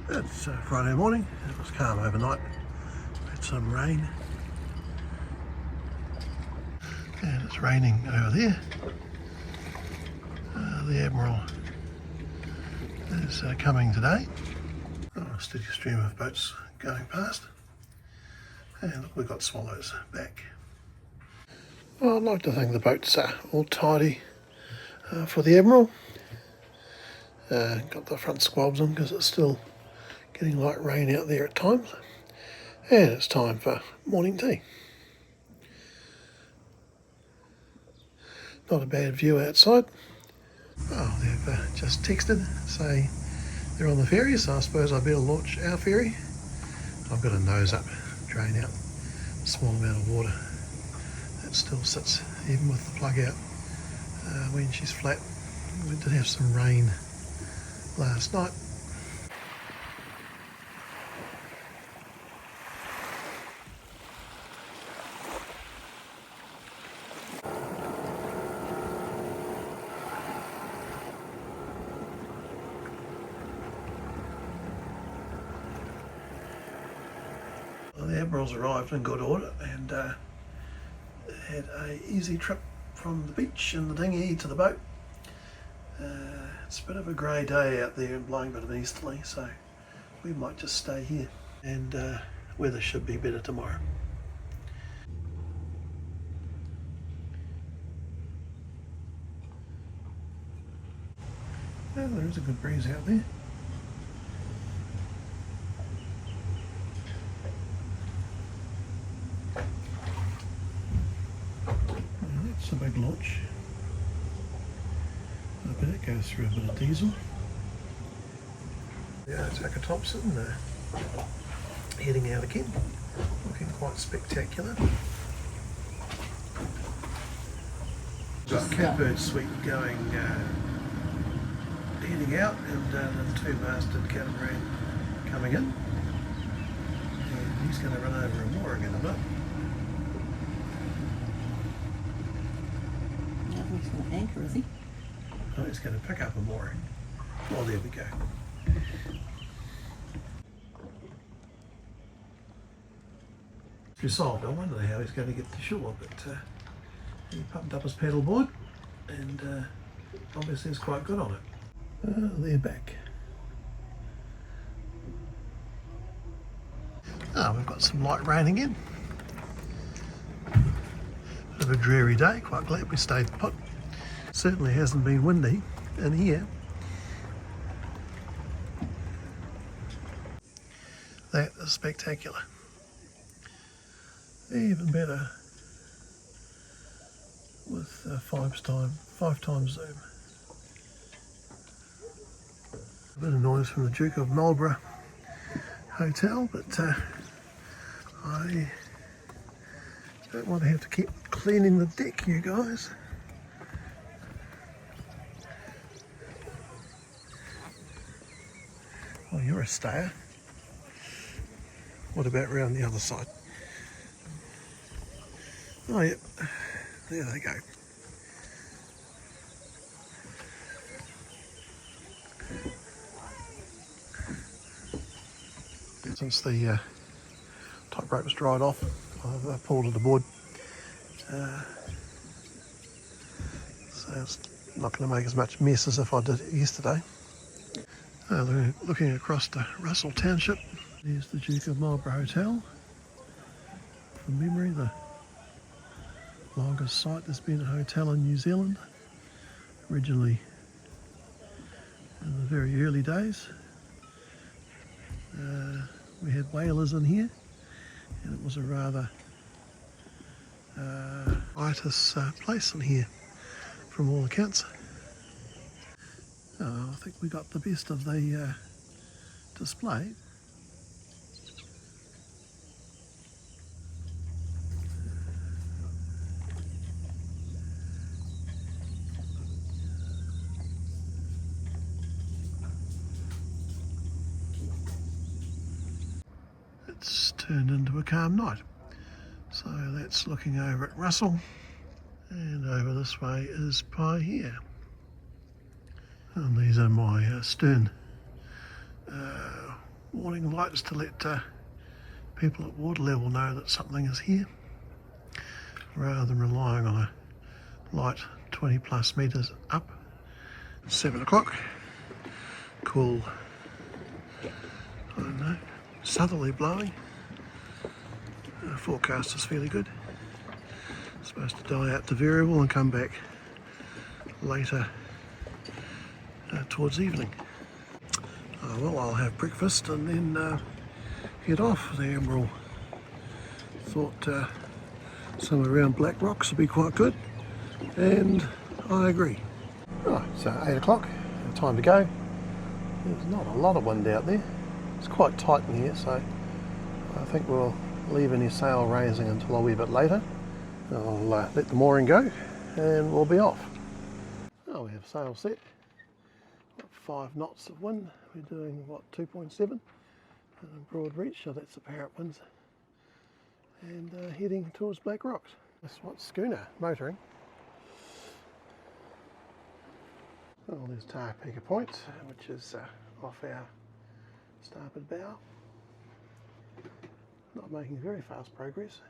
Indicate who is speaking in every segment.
Speaker 1: It's Friday morning. It was calm overnight. Had some rain. And it's raining over there. The Admiral is coming today. A steady stream of boats going past. And look, we've got swallows back. Well, I'd like to think the boats are all tidy for the Admiral. Got the front squabs on because it's still getting light rain out there at times. And it's time for morning tea. Not a bad view outside. Oh, they've just texted saying they're on the ferry, so I suppose I better launch our ferry. I've got to nose up, drain out a small amount of water that still sits even with the plug out when she's flat. We did have some rain last night. Well, the Admiral's arrived in good order and had an easy trip from the beach in the dinghy to the boat. It's a bit of a grey day out there and blowing a bit of an easterly, so we might just stay here, and weather should be better tomorrow. Yeah, there is a good breeze out there. And that's a big launch. I bet it goes through a bit of diesel. Yeah, it's like a Thompson heading out again. Looking quite spectacular. Got Catbird Suite going, heading out, and the two-masted catamaran coming in. And he's going to run over a mooring in a bit.
Speaker 2: He's going to anchor, is he?
Speaker 1: Oh, he's going to pick up a mooring. Oh, there we go. It's solved. I wonder how he's going to get to shore, but he pumped up his paddleboard and obviously is quite good on it. They're back. We've got some light rain again. Bit of a dreary day, quite glad we stayed put. Certainly hasn't been windy in here. That is spectacular. Even better with 5 times zoom. A bit of noise from the Duke of Marlborough Hotel, but I don't want to have to keep cleaning the deck, you guys. Oh, you're a stayer. What about round the other side? Oh, yep. There they go. Since the top rope was dried off, I've pulled it aboard. So it's not going to make as much mess as if I did it yesterday. Looking across to Russell Township, there's the Duke of Marlborough Hotel. From memory, the longest site there's been a hotel in New Zealand, originally in the very early days. We had whalers in here, and it was a rather riotous place in here from all accounts. I think we got the best of the display. It's turned into a calm night. So that's looking over at Russell, and over this way is Paihia. And these are my stern warning lights to let people at water level know that something is here, rather than relying on a light 20 plus metres up. 7 o'clock, cool, I don't know, southerly blowing. Forecast is fairly good. Supposed to die out to variable and come back later towards evening. Well, I'll have breakfast and then head off. The Admiral thought somewhere around Black Rocks would be quite good, and I agree. Right, so 8 o'clock, time to go. There's not a lot of wind out there. It's quite tight in here, so I think we'll leave any sail raising until a wee bit later. I'll let the mooring go and we'll be off. Oh, we have sail set. 5 knots of wind. We're doing what, 2.7 broad reach, so that's apparent winds. And heading towards Black Rocks. That's what schooner motoring. Oh, there's Te Puna Point, which is off our starboard bow. Not making very fast progress.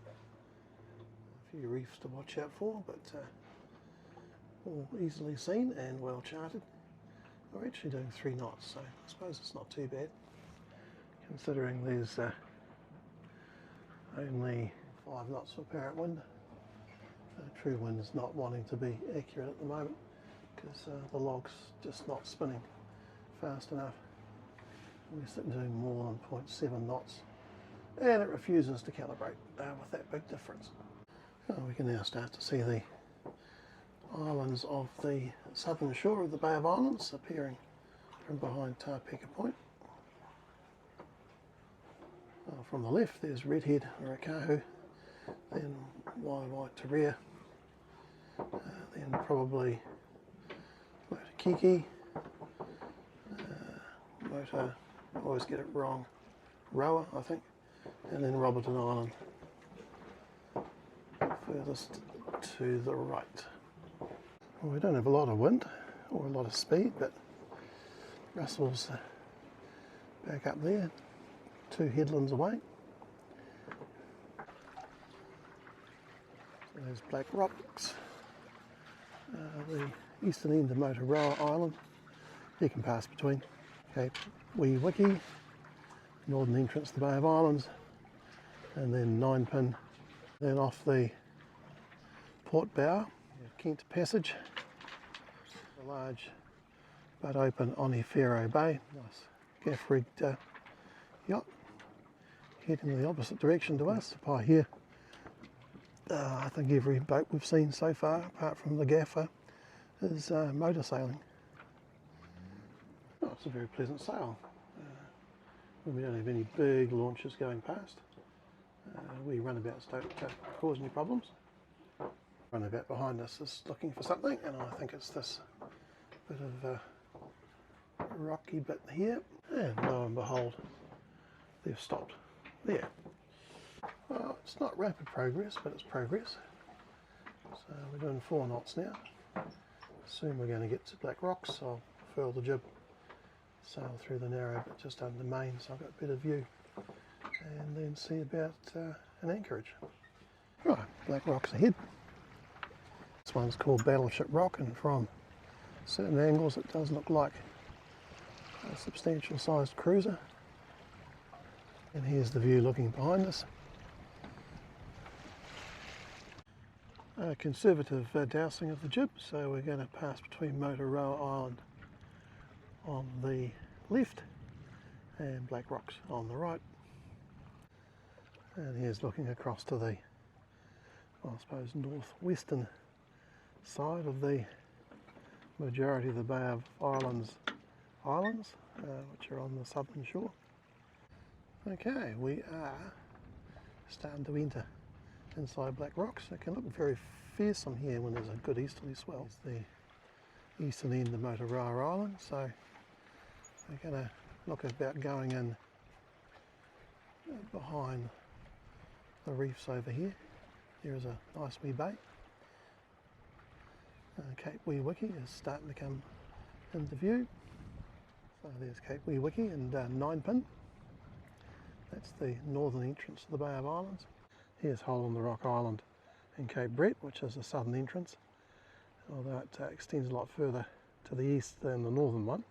Speaker 1: A few reefs to watch out for, but all easily seen and well charted. We're actually doing 3 knots, so I suppose it's not too bad, considering there's only 5 knots of apparent wind. True wind is not wanting to be accurate at the moment, because the log's just not spinning fast enough. We're sitting doing more than 0.7 knots, and it refuses to calibrate with that big difference. We can now start to see the islands of the southern shore of the Bay of Islands appearing from behind Te Puna Point. From the left there's Redhead or Akahu, then Moturoa, then probably Moturoa, I always get it wrong, Roa I think, and then Roberton Island furthest to the right. Well, we don't have a lot of wind or a lot of speed, but Russell's back up there, 2 headlands away. So there's Black Rocks, the eastern end of Moturoa Island. You can pass between Cape WAKAWAKA, northern entrance to the Bay of Islands, and then 9 pin, then off the port bow, Kent Passage, a large but open Onifero Bay, nice gaff rigged yacht, heading the opposite direction to us. Up here, I think every boat we've seen so far, apart from the gaffer, is motor sailing. Oh, it's a very pleasant sail. When we don't have any big launches going past, we runabouts don't cause any problems. Runabout behind us is looking for something, and I think it's this bit of rocky bit here, and lo and behold, they've stopped there. Well, it's not rapid progress, but it's progress. So we're doing 4 knots now. Soon we're going to get to Black Rocks, so I'll furl the jib, sail through the narrow bit just under main, so I've got a better view, and then see about an anchorage. Right, Black Rocks ahead. This one's called Battleship Rock, and from certain angles it does look like a substantial sized cruiser. And here's the view looking behind us. A conservative dowsing of the jib, so we're going to pass between Moturoa Island on the left and Black Rocks on the right. And here's looking across to the, well, I suppose, northwestern side of the majority of the Bay of Islands which are on the southern shore. Okay, we are starting to enter inside Black Rocks. It can look very fearsome here when there's a good easterly swell. It's the eastern end of Moturoa Island, so we're going to look about going in behind the reefs over here. There is a nice wee bay. Cape WAKAWAKA is starting to come into view. So there's Cape Wee-Wiki and 9-pin. That's the northern entrance to the Bay of Islands. Here's Hole in the Rock Island and Cape Brett, which is the southern entrance, although it extends a lot further to the east than the northern one.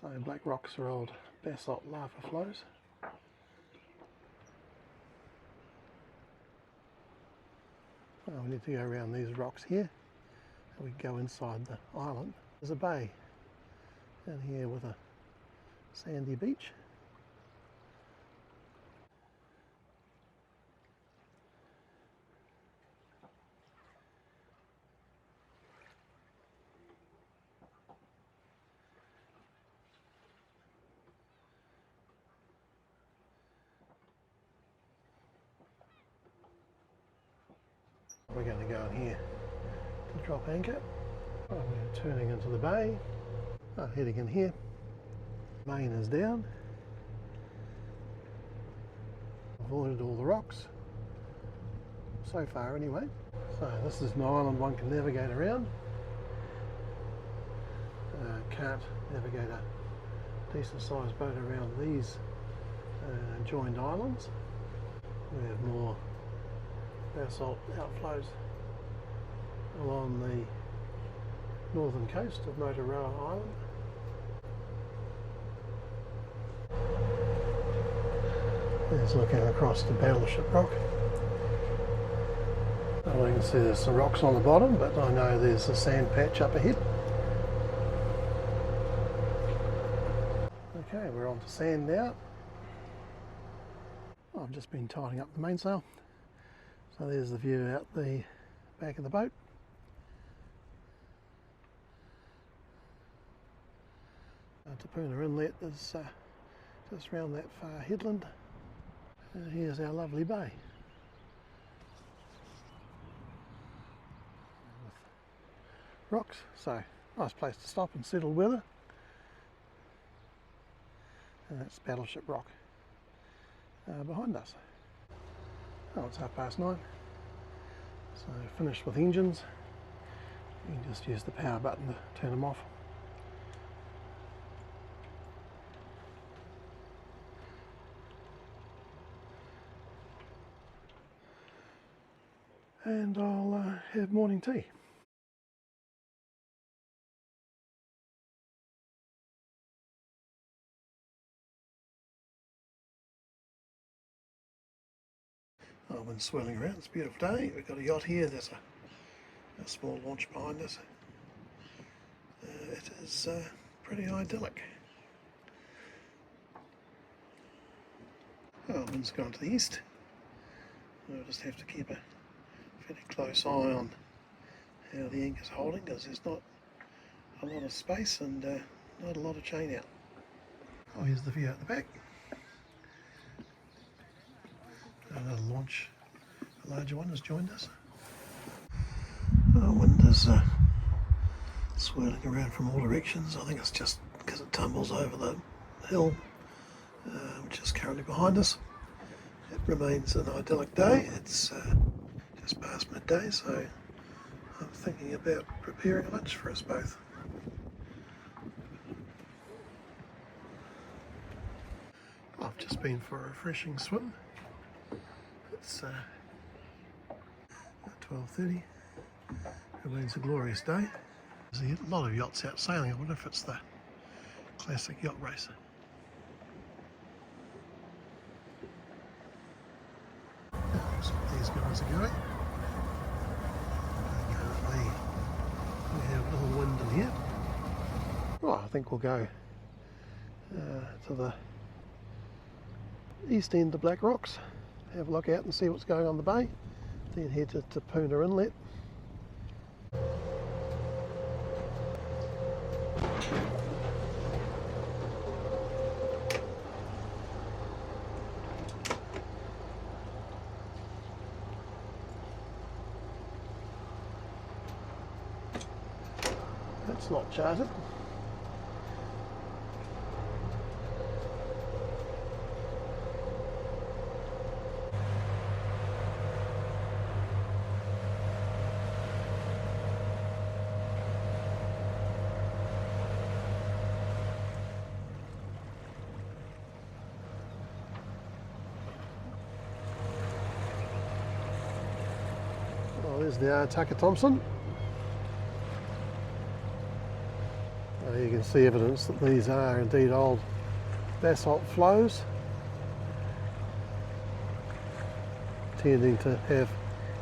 Speaker 1: So black rocks are old basalt lava flows. Well, we need to go around these rocks here and we go inside the island. There's a bay down here with a sandy beach. We're going to go in here to drop anchor. Oh, we're turning into the bay. Oh, heading in here. Main is down. Avoided all the rocks. So far anyway. So this is an island one can navigate around. Can't navigate a decent sized boat around these joined islands. We have more basalt outflows along the northern coast of Moturoa Island. There's looking across the Battleship Rock. Well, you can see there's some rocks on the bottom, but I know there's a sand patch up ahead. Okay, we're on to sand now. I've just been tidying up the mainsail. So there's the view out the back of the boat. Te Puna Inlet is just round that far headland. And here's our lovely bay. With rocks, so nice place to stop in settled weather. And that's Battleship Rock behind us. Oh, it's 9:30. So finished with engines. You can just use the power button to turn them off. And I'll have morning tea. Oh, wind's swirling around, it's a beautiful day. We've got a yacht here, there's a small launch behind us. It is pretty idyllic. Oh, wind's gone to the east. We'll just have to keep a fairly close eye on how the anchor's holding, because there's not a lot of space and not a lot of chain out. Oh, here's the view out the back. Another launch, a larger one has joined us. The wind is swirling around from all directions. I think it's just because it tumbles over the hill, which is currently behind us. It remains an idyllic day. It's just past midday, so I'm thinking about preparing lunch for us both. I've just been for a refreshing swim. It's 12:30. Remains a glorious day. There's a lot of yachts out sailing. I wonder if it's the classic yacht race. Looks like these guys are going. Apparently we have a little wind in here. Well, I think we'll go to the east end of Black Rocks. Have a look out and see what's going on the bay, then head to Te Puna Inlet. That's not charted. There's the Tucker Thompson. You can see evidence that these are indeed old basalt flows, tending to have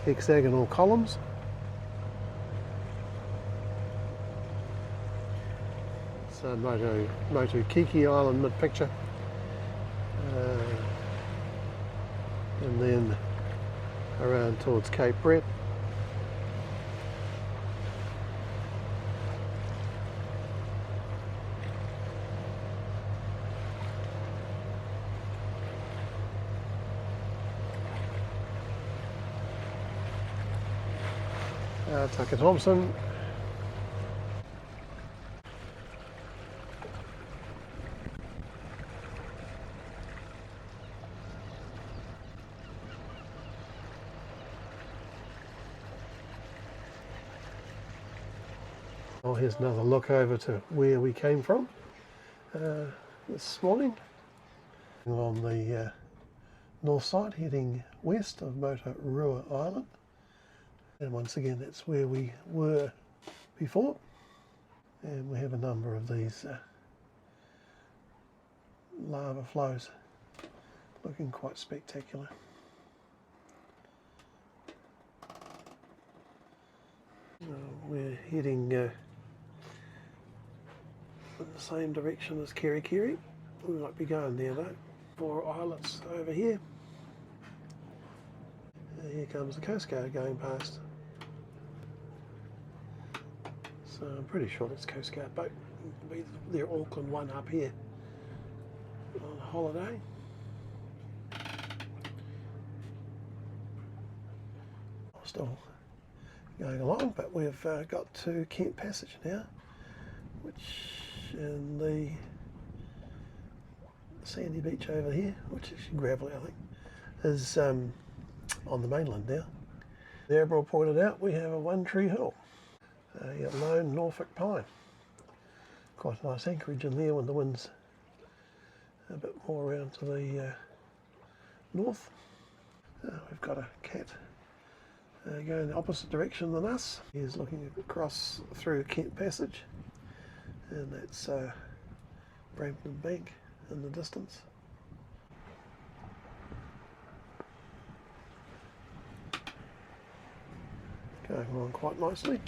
Speaker 1: hexagonal columns. It's Moturoa Island mid-picture. And then around towards Cape Brett. Tucker Thompson. Oh, here's another look over to where we came from this morning. On the north side, heading west of Moturoa Island. And once again, that's where we were before. And we have a number of these lava flows looking quite spectacular. We're heading in the same direction as Kerikeri. We might be going there though. 4 islets over here. Here comes the Coast Guard going past. So I'm pretty sure it's Coast Guard boat. It'll be their Auckland one up here on holiday. Still going along, but we've got to Kent Passage now, which in the sandy beach over here, which is gravelly I think, is on the mainland now. The Admiral pointed out we have a One Tree Hill, a lone Norfolk pine. Quite a nice anchorage in there when the wind's a bit more around to the north. We've got a cat going the opposite direction than us. He's looking across through Kent Passage, and that's Brampton Bank in the distance. Going along quite nicely.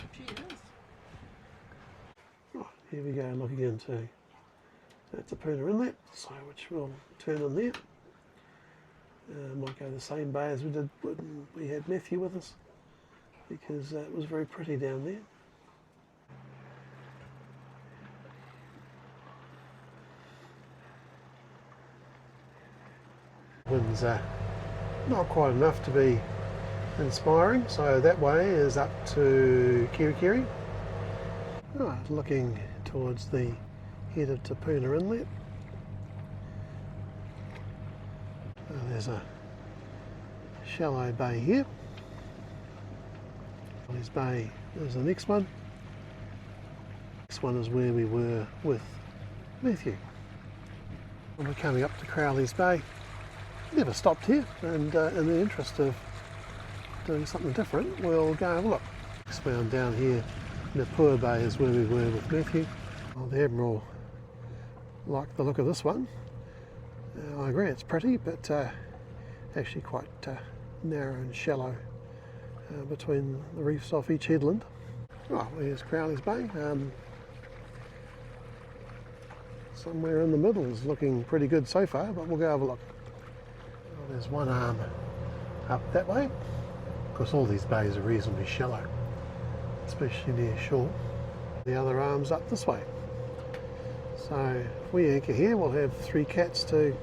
Speaker 1: Right, here we go, looking into Te Puna Inlet, so which we'll turn in there. Might go the same bay as we did when we had Matthew with us, because it was very pretty down there. Wind's not quite enough to be inspiring, so that way is up to Kerikeri. Right, looking towards the head of Te Puna Inlet. There's a shallow bay here. This bay is the next one. This one is where we were with Matthew. When we're coming up to Crowles Bay, never stopped here, and in the interest of doing something different, we'll go have a look. Expound down here, Leopard Bay is where we were with Matthew. Well, the Admiral liked the look of this one. I agree, it's pretty, but actually quite narrow and shallow between the reefs off each headland. Right, here's Crowles Bay. Somewhere in the middle is looking pretty good so far, but we'll go have a look. Well, there's one arm up that way. Of course, all these bays are reasonably shallow, especially near shore. The other arm's up this way. So if we anchor here, we'll have 3 cats to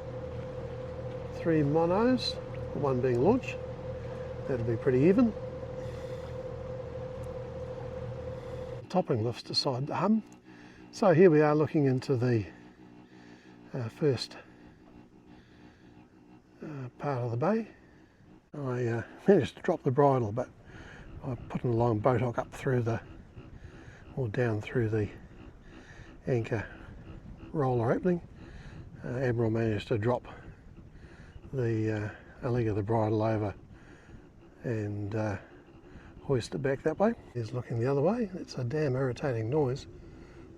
Speaker 1: 3 monos, one being launch. That'll be pretty even. Topping lifts decide to hum. So here we are looking into the first part of the bay. I managed to drop the bridle, but I put a long boat hook up through or down through the anchor roller opening. Admiral managed to drop a leg of the bridle over and hoist it back that way. He's looking the other way. It's a damn irritating noise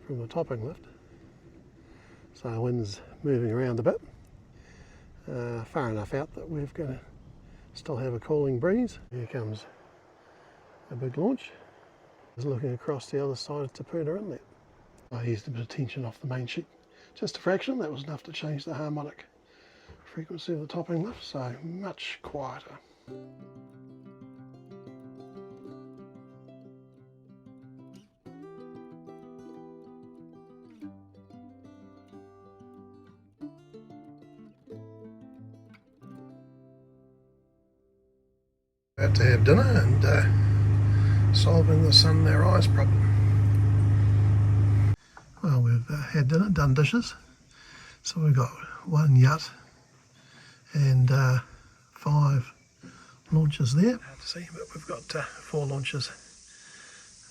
Speaker 1: from the topping lift. So the wind's moving around a bit. Far enough out that we're going to still have a cooling breeze. Here comes a big launch. He's looking across the other side of Te Puna Inlet. I used a bit of tension off the main sheet. Just a fraction, that was enough to change the harmonic frequency of the topping lift, so much quieter. About to have dinner and solving the sun in their eyes problem. Well, we've had dinner, done dishes, so we've got one yacht and 5 launches there. Hard to see, but we've got 4 launches,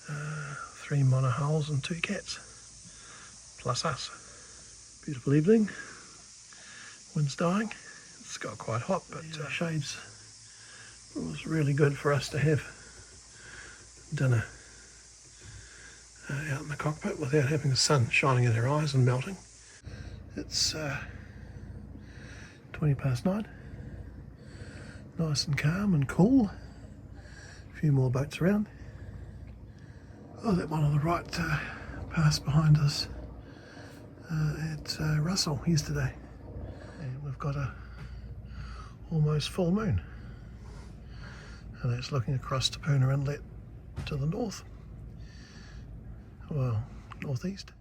Speaker 1: 3 monohulls and 2 cats, plus us. Beautiful evening, wind's dying, it's got quite hot, but shades. It was really good for us to have dinner out in the cockpit without having the sun shining in our eyes and melting. It's 20 past 9. Nice and calm and cool. A few more boats around. Oh, that one on the right passed behind us at Russell yesterday. And we've got a almost full moon. And it's looking across Te Puna Inlet to the north, well, northeast.